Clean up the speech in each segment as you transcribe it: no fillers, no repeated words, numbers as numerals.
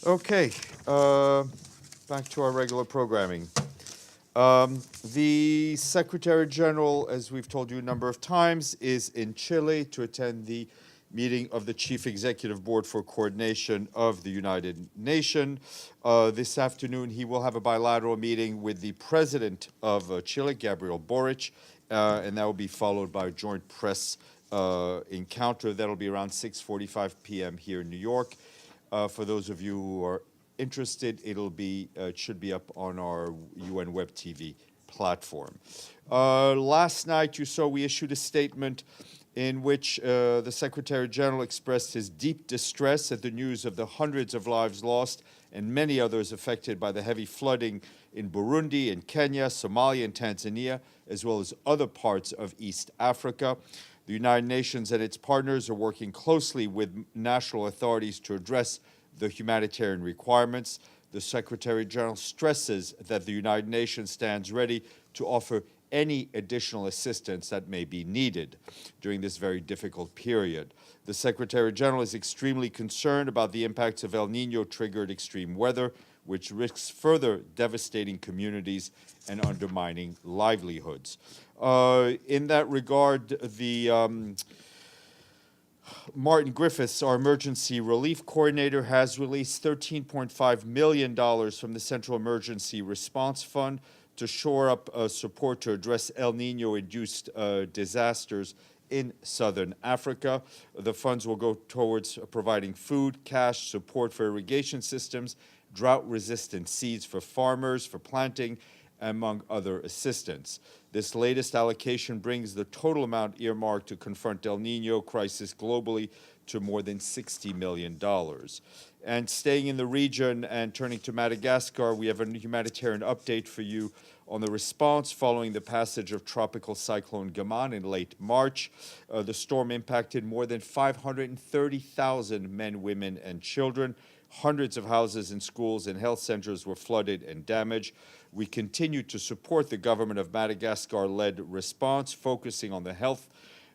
Okay, back to our regular programming. The Secretary General, as we've told you a number of times, is in Chile to attend the meeting of the Chief Executive Board for Coordination of the United Nations. This afternoon, he will have a bilateral meeting with the President of Chile, Gabriel Boric, and that will be followed by a joint press encounter. That'll be around 6:45 p.m. here in New York. For those of you who are interested, it should be up on our UN Web TV platform. Last night, you saw we issued a statement in which the Secretary General expressed his deep distress at the news of the hundreds of lives lost and many others affected by the heavy flooding in Burundi, in Kenya, Somalia, and Tanzania, as well as other parts of East Africa. The United Nations and its partners are working closely with national authorities to address the humanitarian requirements. The Secretary General stresses that the United Nations stands ready to offer any additional assistance that may be needed during this very difficult period. The Secretary General is extremely concerned about the impacts of El Nino-triggered extreme weather, which risks further devastating communities and undermining livelihoods. In that regard, Martin Griffiths, our emergency relief coordinator, has released $13.5 million from the Central Emergency Response Fund to shore up support to address El Nino-induced disasters in southern Africa. The funds will go towards providing food, cash, support for irrigation systems, drought-resistant seeds for farmers, for planting, among other assistance. This latest allocation brings the total amount earmarked to confront El Nino crisis globally to more than $60 million. And staying in the region and turning to Madagascar, we have a humanitarian update for you on the response following the passage of Tropical Cyclone Gaman in late March. The storm impacted more than 530,000 men, women, and children. Hundreds of houses and schools and health centers were flooded and damaged. We continue to support the government of Madagascar-led response, focusing on the health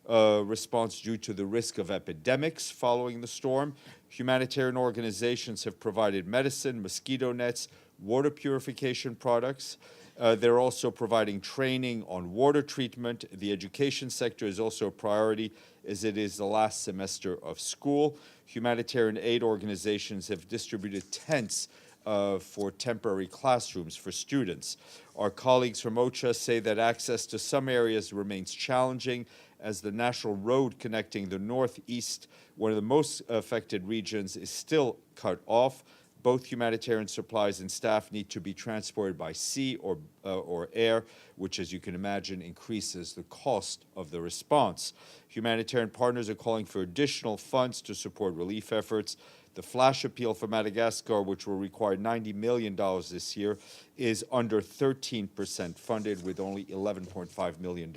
response due to the risk of epidemics following the storm. Humanitarian organizations have provided medicine, mosquito nets, water purification products. They're also providing training on water treatment. The education sector is also a priority as it is the last semester of school. Humanitarian aid organizations have distributed tents for temporary classrooms for students. Our colleagues from OCHA say that access to some areas remains challenging as the national road connecting the northeast, one of the most affected regions, is still cut off. Both humanitarian supplies and staff need to be transported by sea or air, which, as you can imagine, increases the cost of the response. Humanitarian partners are calling for additional funds to support relief efforts. The flash appeal for Madagascar, which will require $90 million this year, is under 13% funded with only $11.5 million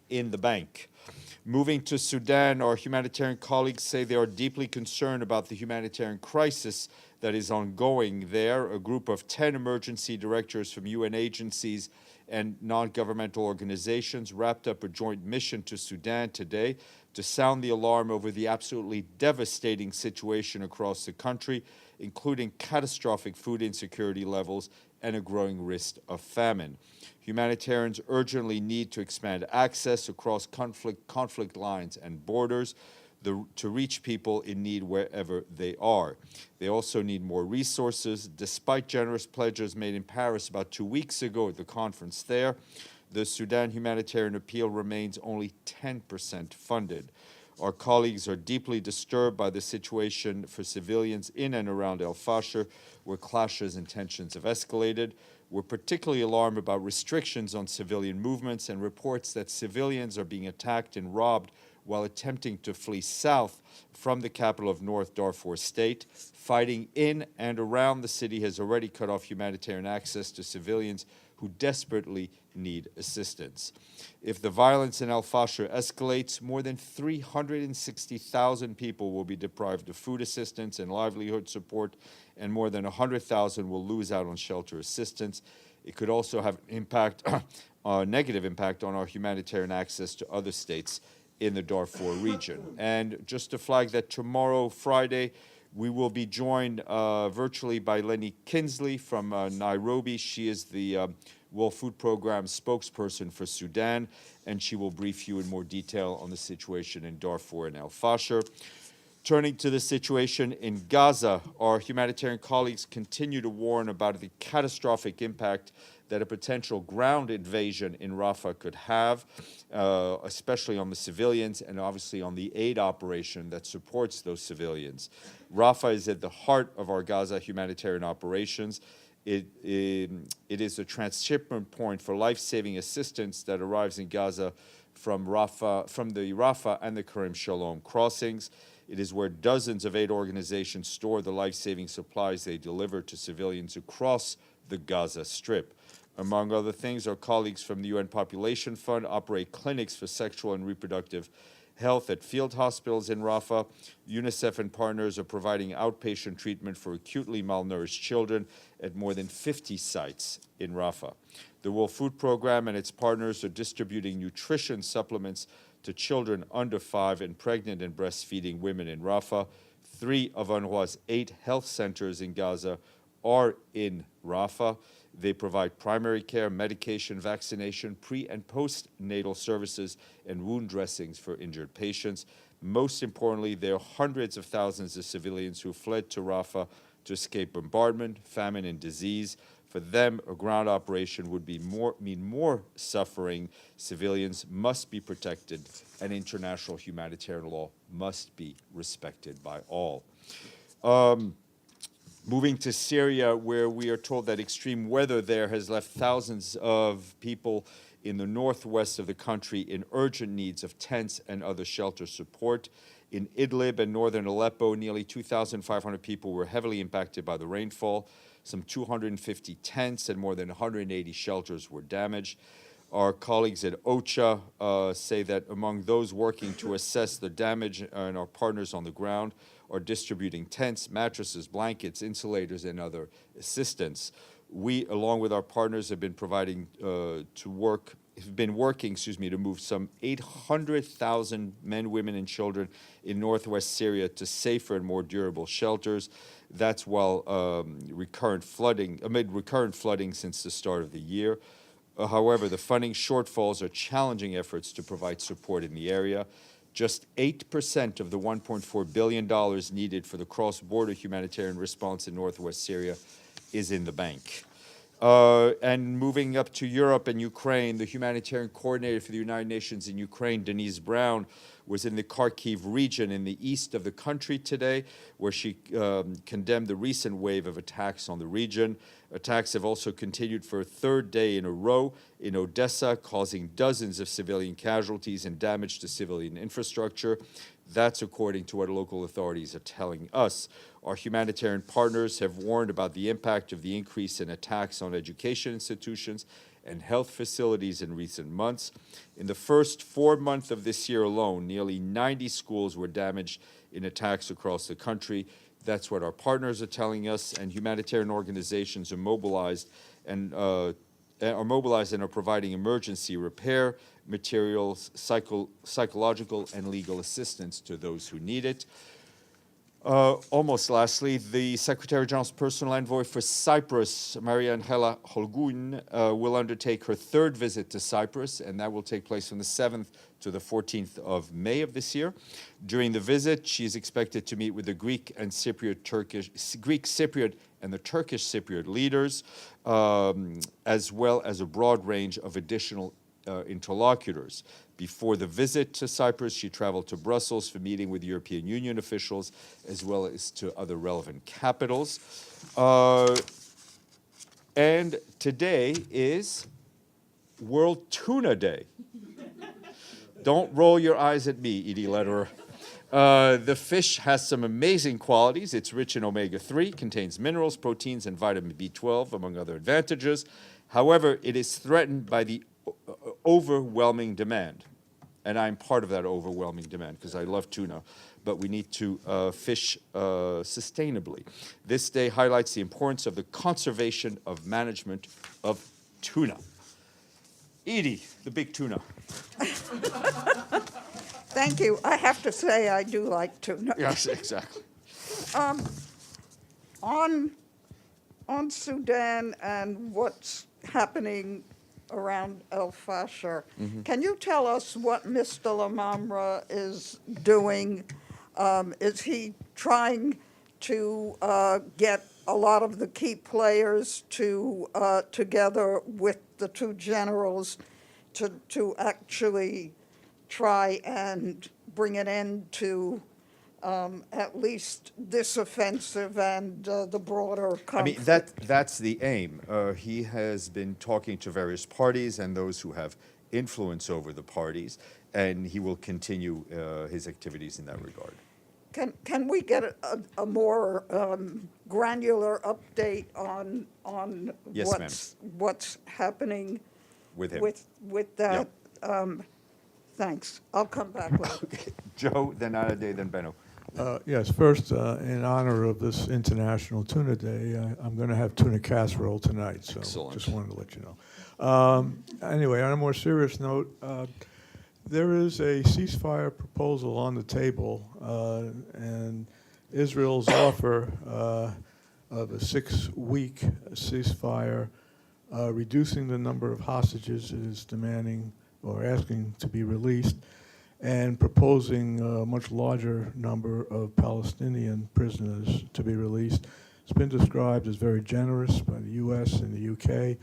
in the bank. Moving to Sudan, our humanitarian colleagues say they are deeply concerned about the humanitarian crisis that is ongoing there. A group of 10 emergency directors from UN agencies and non-governmental organizations wrapped up a joint mission to Sudan today to sound the alarm over the absolutely devastating situation across the country, including catastrophic food insecurity levels and a growing risk of famine. Humanitarians urgently need to expand access across conflict lines and borders to reach people in need wherever they are. They also need more resources. Despite generous pledges made in Paris about 2 weeks ago at the conference there, the Sudan humanitarian appeal remains only 10% funded. Our colleagues are deeply disturbed by the situation for civilians in and around El Fasher, where clashes and tensions have escalated. We're particularly alarmed about restrictions on civilian movements and reports that civilians are being attacked and robbed while attempting to flee south from the capital of North Darfur State. Fighting in and around the city has already cut off humanitarian access to civilians who desperately need assistance. If the violence in El Fasher escalates, more than 360,000 people will be deprived of food assistance and livelihood support, and more than 100,000 will lose out on shelter assistance. It could also have an impact, a negative impact on our humanitarian access to other states in the Darfur region. And just to flag that tomorrow, Friday, We will be joined virtually by Lenny Kinsley from Nairobi. She is the World Food Programme spokesperson for Sudan, and she will brief you in more detail on the situation in Darfur and El Fasher. Turning to the situation in Gaza, our humanitarian colleagues continue to warn about the catastrophic impact that a potential ground invasion in Rafah could have, especially on the civilians and obviously on the aid operation that supports those civilians. Rafah is at the heart of our Gaza humanitarian operations. It is a transshipment point for life-saving assistance that arrives in Gaza from the Rafah and the Kerem Shalom crossings. It is where dozens of aid organizations store the life-saving supplies they deliver to civilians across the Gaza Strip. Among other things, our colleagues from the UN Population Fund operate clinics for sexual and reproductive health at field hospitals in Rafah. UNICEF and partners are providing outpatient treatment for acutely malnourished children at more than 50 sites in Rafah. The World Food Programme and its partners are distributing nutrition supplements to children under 5 and pregnant and breastfeeding women in Rafah. 3 of UNRWA's 8 health centers in Gaza are in Rafah. They provide primary care, medication, vaccination, pre- and postnatal services, and wound dressings for injured patients. Most importantly, there are hundreds of thousands of civilians who fled to Rafah to escape bombardment, famine, and disease. For them, a ground operation would mean more suffering. Civilians must be protected, and international humanitarian law must be respected by all. Moving to Syria, where we are told that extreme weather there has left thousands of people in the northwest of the country in urgent needs of tents and other shelter support. In Idlib and northern Aleppo, nearly 2,500 people were heavily impacted by the rainfall. Some 250 tents and more than 180 shelters were damaged. Our colleagues at OCHA say that among those working to assess the damage, and our partners on the ground are distributing tents, mattresses, blankets, insulators, and other assistance. We, along with our partners, have been working to move some 800,000 men, women, and children in northwest Syria to safer and more durable shelters. That's while amid recurrent flooding since the start of the year. However, the funding shortfalls are challenging efforts to provide support in the area. Just 8% of the $1.4 billion needed for the cross-border humanitarian response in northwest Syria is in the bank. And moving up to Europe and Ukraine, the humanitarian coordinator for the United Nations in Ukraine, Denise Brown, was in the Kharkiv region in the east of the country today, where she condemned the recent wave of attacks on the region. Attacks have also continued for a third day in a row in Odessa, causing dozens of civilian casualties and damage to civilian infrastructure. That's according to what local authorities are telling us. Our humanitarian partners have warned about the impact of the increase in attacks on education institutions and health facilities in recent months. In the first 4 months of this year alone, nearly 90 schools were damaged in attacks across the country. That's what our partners are telling us, and humanitarian organizations are mobilized and are providing emergency repair, materials, psychological, and legal assistance to those who need it. Almost lastly, the Secretary General's personal envoy for Cyprus, Maria Angela Holguin, will undertake her 3rd visit to Cyprus, and that will take place from the 7th to the 14th of May of this year. During the visit, she is expected to meet with the Greek Cypriot and the Turkish Cypriot leaders, as well as a broad range of additional interlocutors. Before the visit to Cyprus, she traveled to Brussels for meeting with European Union officials, as well as to other relevant capitals. And today is World Tuna Day. Don't roll your eyes at me, Edie Lederer. The fish has some amazing qualities. It's rich in omega-3, contains minerals, proteins, and vitamin B12, among other advantages. However, it is threatened by the overwhelming demand. And I'm part of that overwhelming demand because I love tuna, but we need to fish sustainably. This day highlights the importance of the conservation of management of tuna. Edie, the big tuna. Thank you. I have to say I do like tuna. Yes, exactly. On Sudan and what's happening around El Fasher, can you tell us what Mr. Lamamra is doing? Is he trying to get a lot of the key players to together with the two generals to actually try and bring an end to at least this offensive and the broader conflict? I mean, that's the aim. He has been talking to various parties and those who have influence over the parties, and he will continue his activities in that regard. Can we get a more granular update on Yes, what's happening With him. with that? Thanks. I'll come back later. Okay. Joe, then Anade, then Benno. Yes, first, in honor of this International Tuna Day, I'm going to have tuna casserole tonight, so Excellent. just wanted to let you know. Anyway, on a more serious note, there is a ceasefire proposal on the table, and Israel's offer of a 6-week ceasefire, reducing the number of hostages it is demanding or asking to be released, and proposing a much larger number of Palestinian prisoners to be released. It's been described as very generous by the U.S. and the U.K.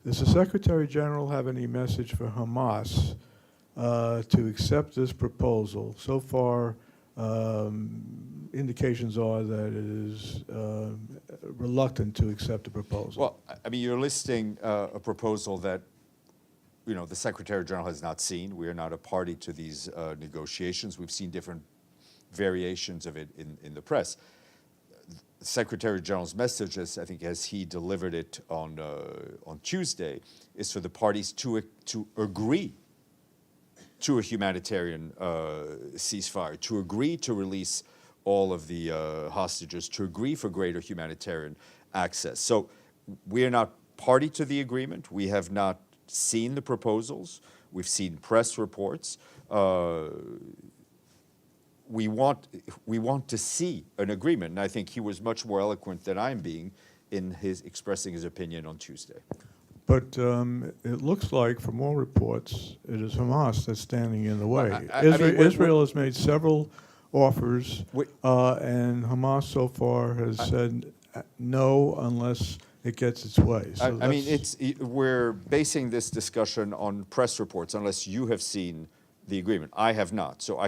Does the Secretary General have any message for Hamas to accept this proposal? So far, indications are that it is reluctant to accept the proposal. Well, I mean, you're listing a proposal that the Secretary General has not seen. We are not a party to these negotiations. We've seen different variations of it in the press. The Secretary General's message, as he delivered it on Tuesday, is for the parties to agree to a humanitarian ceasefire, to agree to release all of the hostages, to agree for greater humanitarian access. So we are not party to the agreement. We have not seen the proposals. We've seen press reports. We want to see an agreement, and I think he was much more eloquent than I'm being in his expressing his opinion on Tuesday. But it looks like, from all reports, it is Hamas that's standing in the way. Israel has made several offers, and Hamas so far has said no unless it gets its way. So I mean, we're basing this discussion on press reports, unless you have seen the agreement. I have not, so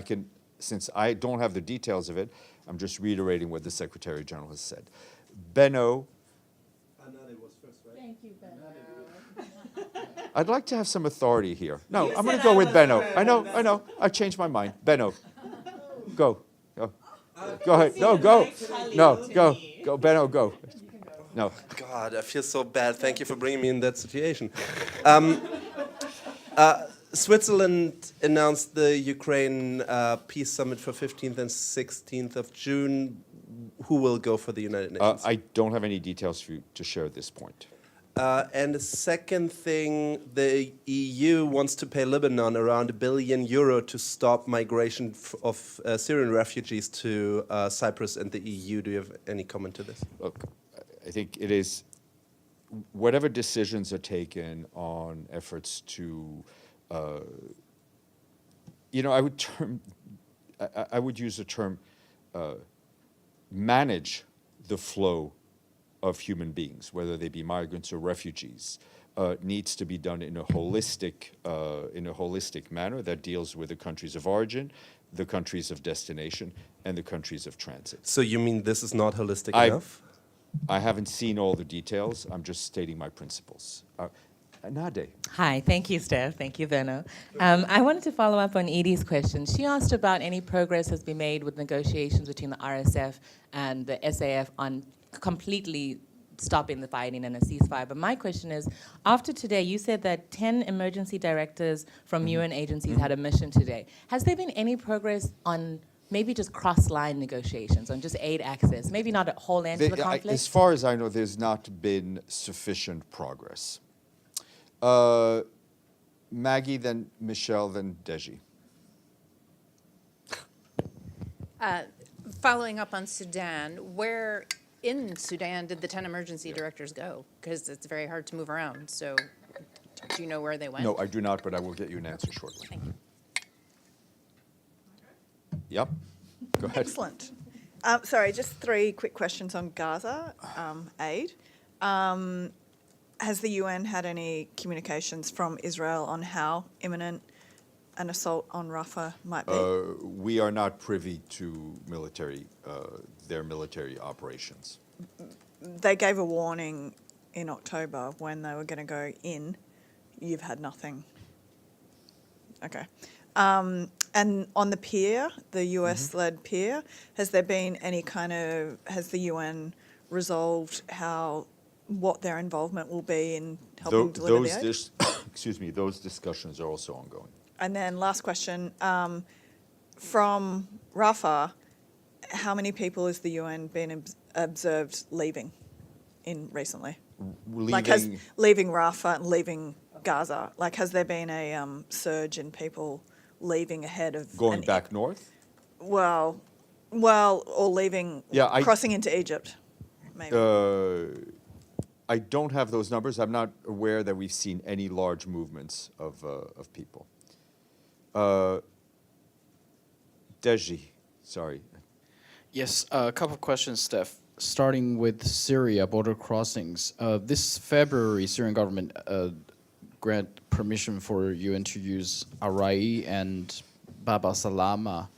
since I don't have the details of it, I'm just reiterating what the Secretary General has said. Benno. Was first, right? Thank you, Benno. I'd like to have some authority here. No, I'm going to go with Benno. I know. I changed my mind. Benno, go. Go ahead. No, go. No, go. Benno, go. No. God, I feel so bad. Thank you for bringing me in that situation. Switzerland announced the Ukraine peace summit for 15th and 16th of June. Who will go for the United Nations? I don't have any details for you to share at this point. And the second thing, the EU wants to pay Lebanon around €1 billion to stop migration of Syrian refugees to Cyprus and the EU. Do you have any comment to this? Look, I think it is, whatever decisions are taken on efforts to, I would use the term manage the flow of human beings, whether they be migrants or refugees, needs to be done in a holistic manner that deals with the countries of origin, the countries of destination, and the countries of transit. So you mean this is not holistic enough? I haven't seen all the details. I'm just stating my principles. Nade. Hi, thank you, Steph. Thank you, Benno. I wanted to follow up on Edie's question. She asked about any progress has been made with negotiations between the RSF and the SAF on completely stopping the fighting and a ceasefire. But my question is, after today, you said that 10 emergency directors from UN agencies had a mission today. Has there been any progress on maybe just cross-line negotiations, on just aid access, maybe not a whole end to the conflict? As far as I know, there's not been sufficient progress. Maggie, then Michelle, then Deji. Following up on Sudan, where in Sudan did the 10 emergency directors go? Because it's very hard to move around, so do you know where they went? No, I do not, but I will get you an answer shortly. Thank you. Yep, go ahead. Excellent. Sorry, just 3 quick questions on Gaza aid. Has the UN had any communications from Israel on how imminent an assault on Rafah might be? We are not privy to their military operations. They gave a warning in October when they were going to go in. You've had nothing. Okay. And on the pier, the US-led pier, has there been any has the UN resolved what their involvement will be in helping deliver the aid? Those discussions are also ongoing. And then last question, from Rafah, how many people has the UN been observed leaving in recently? Leaving Rafah and leaving Gaza, has there been a surge in people leaving ahead of Going back north? Well, or leaving, crossing into Egypt, maybe. I don't have those numbers. I'm not aware that we've seen any large movements of people. Deji, sorry. Yes, a couple of questions, Steph. Starting with Syria border crossings. This February, Syrian government grant permission for UN to use Arai and Baba Salama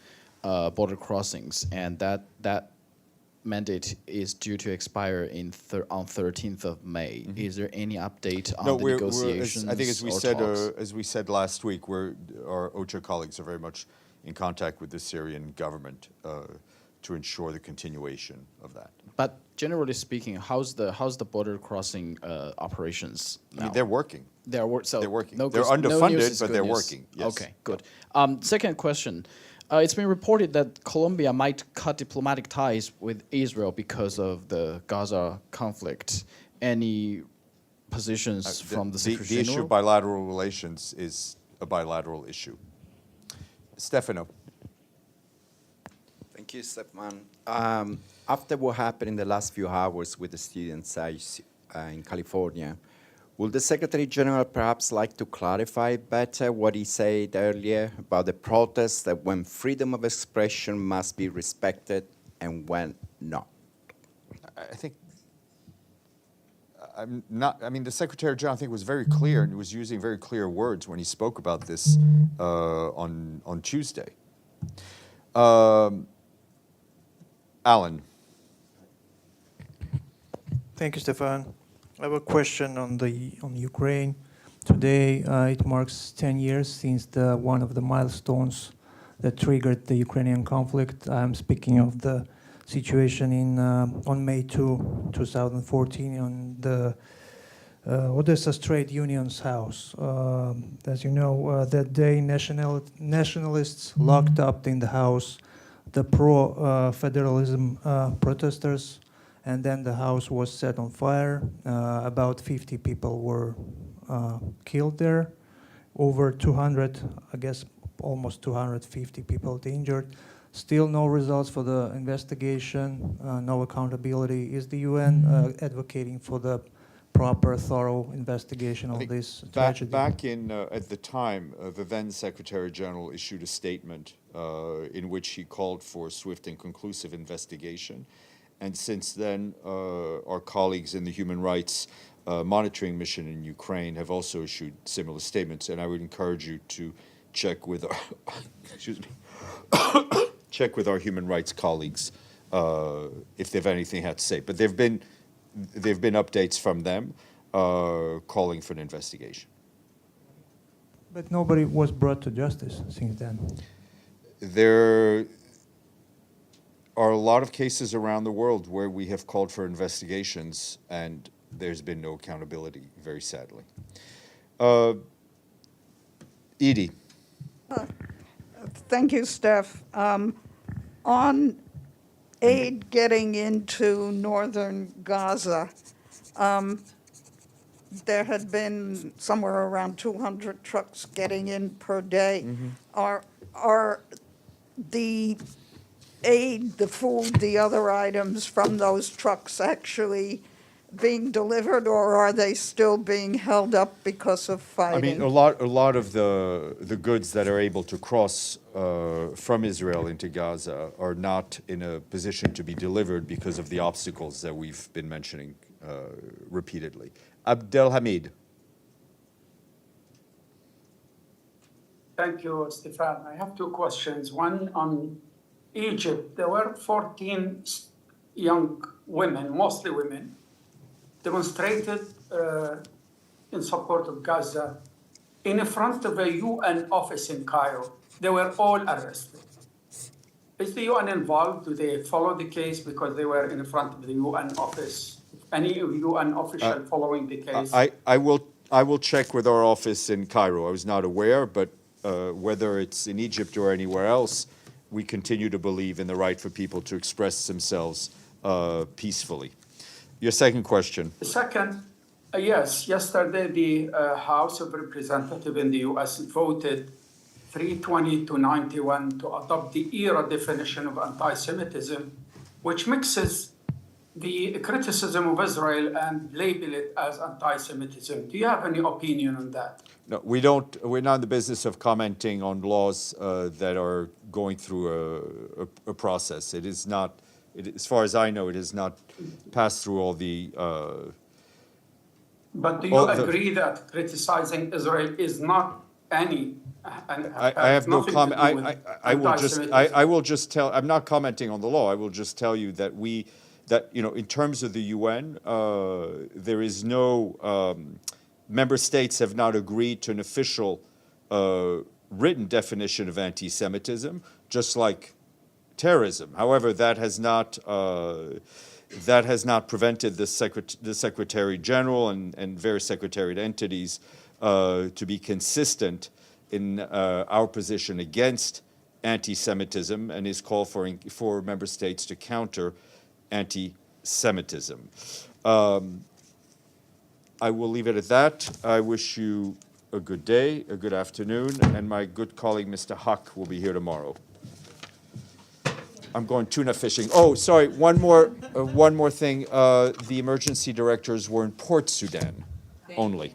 border crossings, and that mandate is due to expire on 13th of May. Mm-hmm. Is there any update on the negotiations? I think as we said last week, our OCHA colleagues are very much in contact with the Syrian government to ensure the continuation of that. But generally speaking, how's the border crossing operations now? I mean, they're working. They're working. No they're underfunded, but they're working. Yes. Okay, good. Second question. It's been reported that Colombia might cut diplomatic ties with Israel because of the Gaza conflict. Any positions from the Secretary General? The issue of bilateral relations is a bilateral issue. Stefano. Thank you, Stéphane. After what happened in the last few hours with the students in California, would the Secretary General perhaps like to clarify better what he said earlier about the protests, that when freedom of expression must be respected and when not? I think the Secretary General, I think, was very clear and was using very clear words when he spoke about this on Tuesday. Alan. Thank you, Stéphane. I have a question on Ukraine. Today, it marks 10 years since one of the milestones that triggered the Ukrainian conflict. I'm speaking of the situation on May 2, 2014, on the Odessa Trade Union's house. As you know, that day, nationalists locked up in the house the pro-federalism protesters, and then the house was set on fire. About 50 people were killed there. Over 200, I guess almost 250 people injured. Still no results for the investigation, no accountability. Is the UN advocating for the proper, thorough investigation of this tragedy? Back in, at the time, the then Secretary General issued a statement in which he called for swift and conclusive investigation. And since then, our colleagues in the Human Rights Monitoring Mission in Ukraine have also issued similar statements. And I would encourage you to check with our, check with our human rights colleagues if they've anything had to say. But there've been updates from them calling for an investigation. But nobody was brought to justice since then. There are a lot of cases around the world where we have called for investigations and there's been no accountability, very sadly. Edie. Thank you, Steph. On aid getting into northern Gaza, there had been somewhere around 200 trucks getting in per day. Mm-hmm. Are the aid, the food, the other items from those trucks actually being delivered, or are they still being held up because of I fighting? mean, a lot of the goods that are able to cross from Israel into Gaza are not in a position to be delivered because of the obstacles that we've been mentioning repeatedly. Abdelhamid. Thank you, Stéphane. I have two questions. One on Egypt. There were 14 young women, mostly women, demonstrated in support of Gaza in front of a UN office in Cairo. They were all arrested. Is the UN involved? Do they follow the case because they were in front of the UN office? Any UN official following the case? I will check with our office in Cairo. I was not aware, but whether it's in Egypt or anywhere else, we continue to believe in the right for people to express themselves peacefully. Your second question. The second, yes, yesterday the House of Representatives in the US voted 320 to 91 to adopt the ERA definition of anti-Semitism, which mixes the criticism of Israel and label it as anti-Semitism. Do you have any opinion on that? No, we don't. We're not in the business of commenting on laws that are going through a process. It is not, as far as I know, it has not passed through all the. But do you agree that criticizing Israel is not any? I have no comment. I will just tell. I'm not commenting on the law. I will just tell you that in terms of the UN, there is no. Member states have not agreed to an official written definition of anti-Semitism, just like terrorism. However, that has not prevented the Secretary General and various secretariat entities to be consistent in our position against anti-Semitism and his call for member states to counter anti-Semitism. I will leave it at that. I wish you a good day, a good afternoon, and my good colleague, Mr. Huck, will be here tomorrow. I'm going tuna fishing. Oh, sorry, one more thing. The emergency directors were in Port Sudan only.